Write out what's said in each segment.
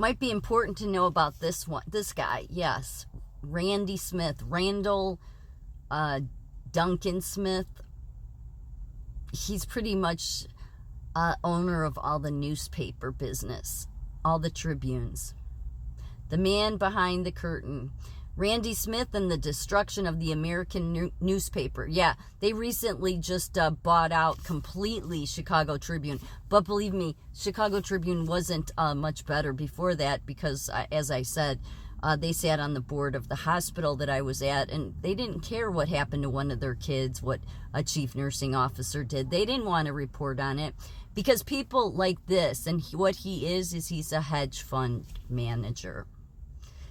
Might be important to know about this guy. Yes, Randy Smith, Randall Duncan Smith. He's pretty much owner of all the newspaper business, all the Tribunes. The man behind the curtain. Randy Smith and the destruction of the American newspaper. Yeah, they recently just bought out completely Chicago Tribune. But believe me, Chicago Tribune wasn't much better before that because, as I said, they sat on the board of the hospital that I was at, and they didn't care what happened to one of their kids, what a chief nursing officer did. They didn't want to report on it because people like this, and what he is he's a hedge fund manager.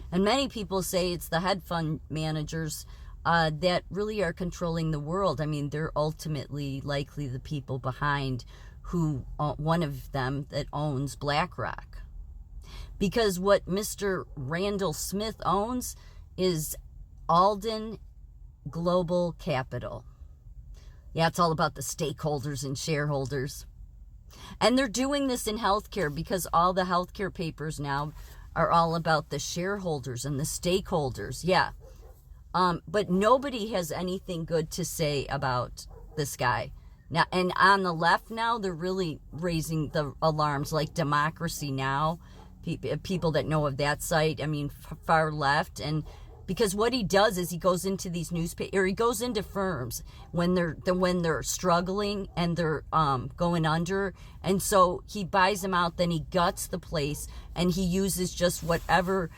And many people say it's the hedge fund managers that really are controlling the world. I mean, they're ultimately likely the people behind who, one of them that owns BlackRock. Because what Mr. Randall Smith owns is Alden Global Capital. Yeah, it's all about the stakeholders and shareholders. And they're doing this in healthcare because all the healthcare papers now are all about the shareholders and the stakeholders. Yeah. But nobody has anything good to say about this guy. Now, and on the left now, they're really raising the alarms, like Democracy Now! People that know of that site, I mean, far left. And because what he does is he goes into these newspapers, or he goes into firms when they're struggling and they're going under, and so he buys them out. Then he guts the place, and he uses just whatever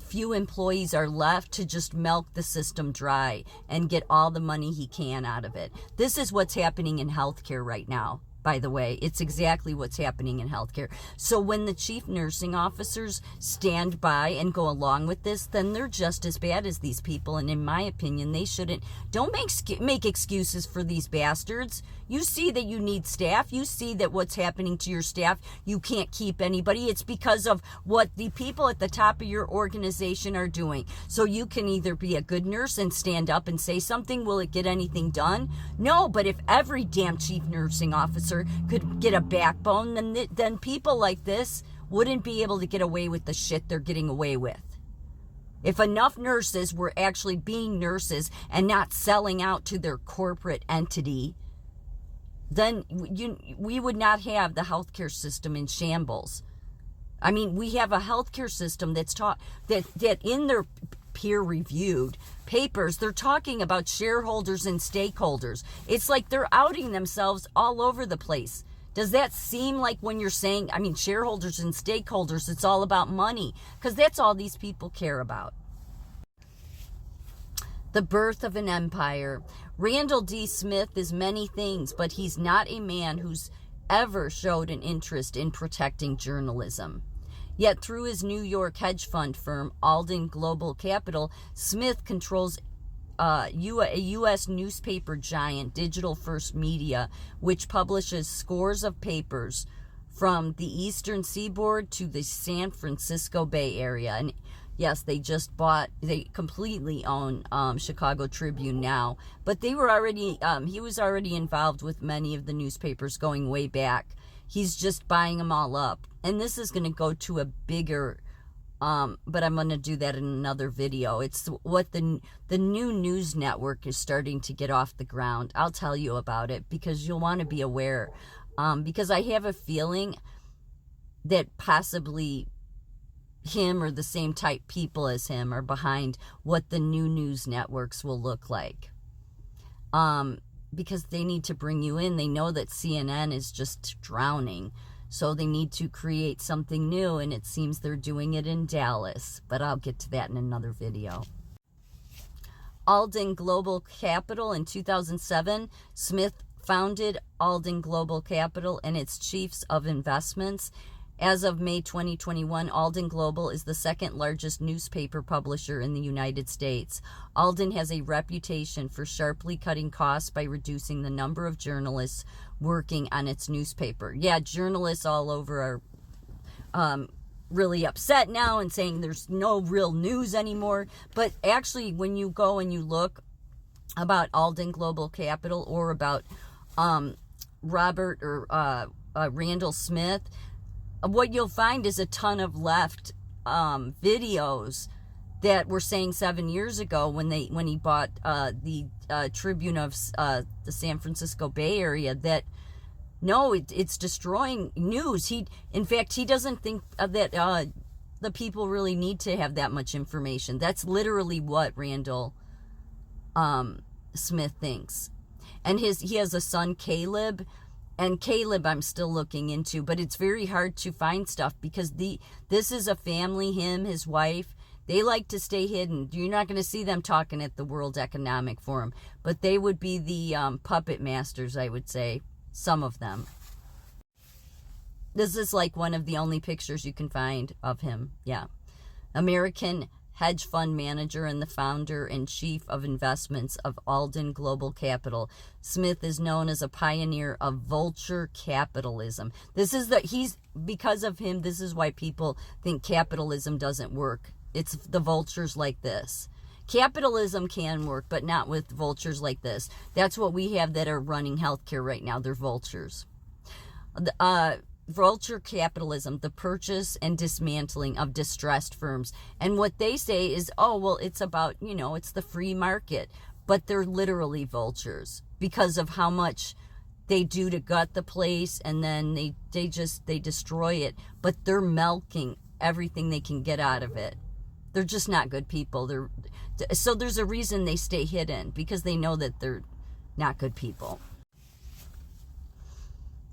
few employees are left to just milk the system dry and get all the money he can out of it. This is what's happening in healthcare right now. By the way, it's exactly what's happening in healthcare. So when the chief nursing officers stand by and go along with this, then they're just as bad as these people. And in my opinion, they shouldn't. Don't make excuses for these bastards. You see that you need staff. You see that what's happening to your staff, you can't keep anybody. It's because of what the people at the top of your organization are doing. So you can either be a good nurse and stand up and say something. Will it get anything done? No, but if every damn chief nursing officer could get a backbone, then people like this wouldn't be able to get away with the shit they're getting away with. If enough nurses were actually being nurses and not selling out to their corporate entity, then we would not have the healthcare system in shambles. I mean, we have a healthcare system that's taught that in their peer-reviewed papers, they're talking about shareholders and stakeholders. It's like they're outing themselves all over the place. Does that seem like when you're saying, I mean, shareholders and stakeholders, it's all about money? Because that's all these people care about. The birth of an empire. Randall D. Smith is many things, but he's not a man who's ever showed an interest in protecting journalism. Yet through his New York hedge fund firm, Alden Global Capital, Smith controls a U.S. newspaper giant, Digital First Media, which publishes scores of papers from the Eastern Seaboard to the San Francisco Bay Area. And yes, they completely own Chicago Tribune now. But he was already involved with many of the newspapers going way back. He's just buying them all up. And this is going to go to a bigger, but I'm going to do that in another video. It's what the new news network is starting to get off the ground. I'll tell you about it because you'll want to be aware. Because I have a feeling that possibly him or the same type people as him are behind what the new news networks will look like. Because they need to bring you in. They know that CNN is just drowning. So they need to create something new, and it seems they're doing it in Dallas. But I'll get to that in another video. Alden Global Capital in 2007. Smith founded Alden Global Capital and its chiefs of investments. As of May 2021, Alden Global is the second largest newspaper publisher in the United States. Alden has a reputation for sharply cutting costs by reducing the number of journalists working on its newspaper. Yeah, journalists all over are really upset now and saying there's no real news anymore. But actually, when you go and you look about Alden Global Capital or about Randall Smith, what you'll find is a ton of left videos that were saying 7 years ago when he bought the Tribune of the San Francisco Bay Area that no, it's destroying news. In fact, he doesn't think that the people really need to have that much information. That's literally what Randall Smith thinks. And he has a son, Caleb, and Caleb I'm still looking into, but it's very hard to find stuff because this is a family, him, his wife. They like to stay hidden. You're not going to see them talking at the World Economic Forum, but they would be the puppet masters, I would say, some of them. This is like one of the only pictures you can find of him. Yeah. American hedge fund manager and the founder and chief of investments of Alden Global Smith is known as a pioneer of vulture capitalism. Because of him, this is why people think capitalism doesn't work. It's the vultures like this. Capitalism can work, but not with vultures like this. That's what we have that are running healthcare right now. They're vultures. Vulture capitalism, the purchase and dismantling of distressed firms. And what they say is, oh, well, it's about, it's the free market. But they're literally vultures because of how much they do to gut the place, and then they destroy it. But they're milking everything they can get out of it. They're just not good people. So there's a reason they stay hidden, because they know that they're not good people.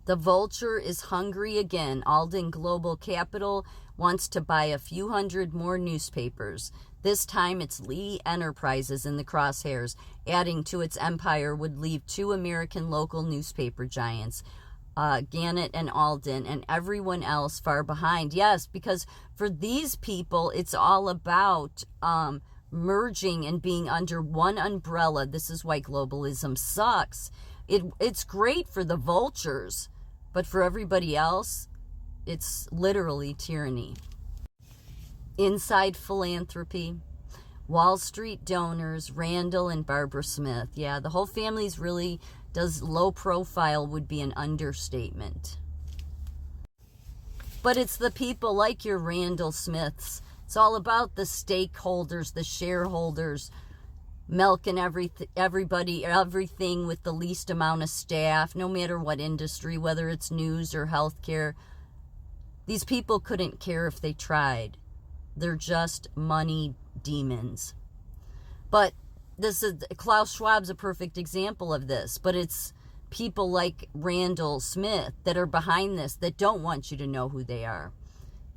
The vulture is hungry again. Alden Global Capital wants to buy a few hundred more newspapers. This time it's Lee Enterprises in the crosshairs. Adding to its empire would leave 2 American local newspaper giants, Gannett and Alden, and everyone else far behind. Yes, because for these people, it's all about merging and being under one umbrella. This is why globalism sucks. It's great for the vultures, but for everybody else, it's literally tyranny. Inside philanthropy, Wall Street donors, Randall and Barbara Smith. Yeah, the whole family's really does low profile would be an understatement. But it's the people like your Randall Smiths. It's all about the stakeholders, the shareholders, milking everything with the least amount of staff, no matter what industry, whether it's news or healthcare. These people couldn't care if they tried. They're just money demons. But Klaus Schwab's a perfect example of this, but it's people like Randall Smith that are behind this, that don't want you to know who they are.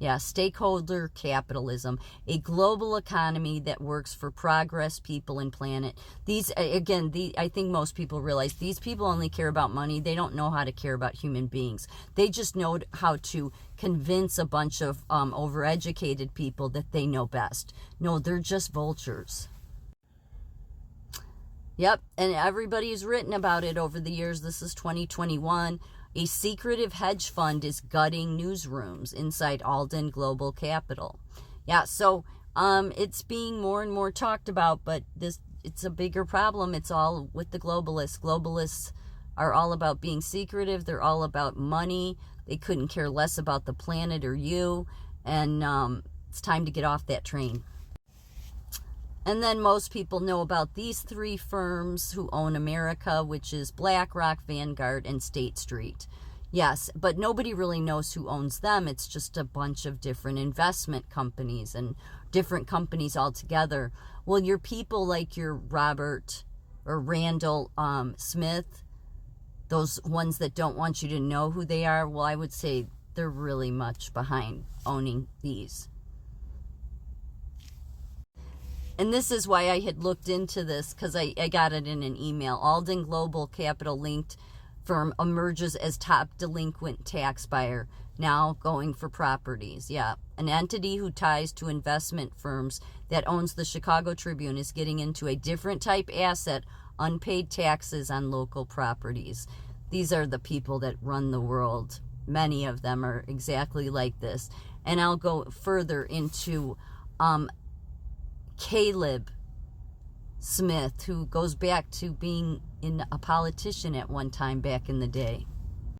Yeah, stakeholder capitalism, a global economy that works for progress, people, and planet. I think most people realize these people only care about money. They don't know how to care about human beings. They just know how to convince a bunch of overeducated people that they know best. No, they're just vultures. Yep, and everybody's written about it over the years. This is 2021. A secretive hedge fund is gutting newsrooms inside Alden Global Capital. Yeah, so it's being more and more talked about, but it's a bigger problem. It's all with the globalists. Globalists are all about being secretive. They're all about money. They couldn't care less about the planet or you, and it's time to get off that train. And then most people know about these 3 firms who own America, which is BlackRock, Vanguard, and State Street. Yes, but nobody really knows who owns them. It's just a bunch of different investment companies and different companies altogether. Well, your people like your Robert or Randall Smith, those ones that don't want you to know who they are, well, I would say they're really much behind owning these. And this is why I had looked into this, because I got it in an email. Alden Global Capital linked firm emerges as top delinquent tax buyer, now going for properties. Yeah, an entity who ties to investment firms that owns the Chicago Tribune is getting into a different type asset, unpaid taxes on local properties. These are the people that run the world. Many of them are exactly like this. And I'll go further into Caleb Smith, who goes back to being a politician at one time back in the day.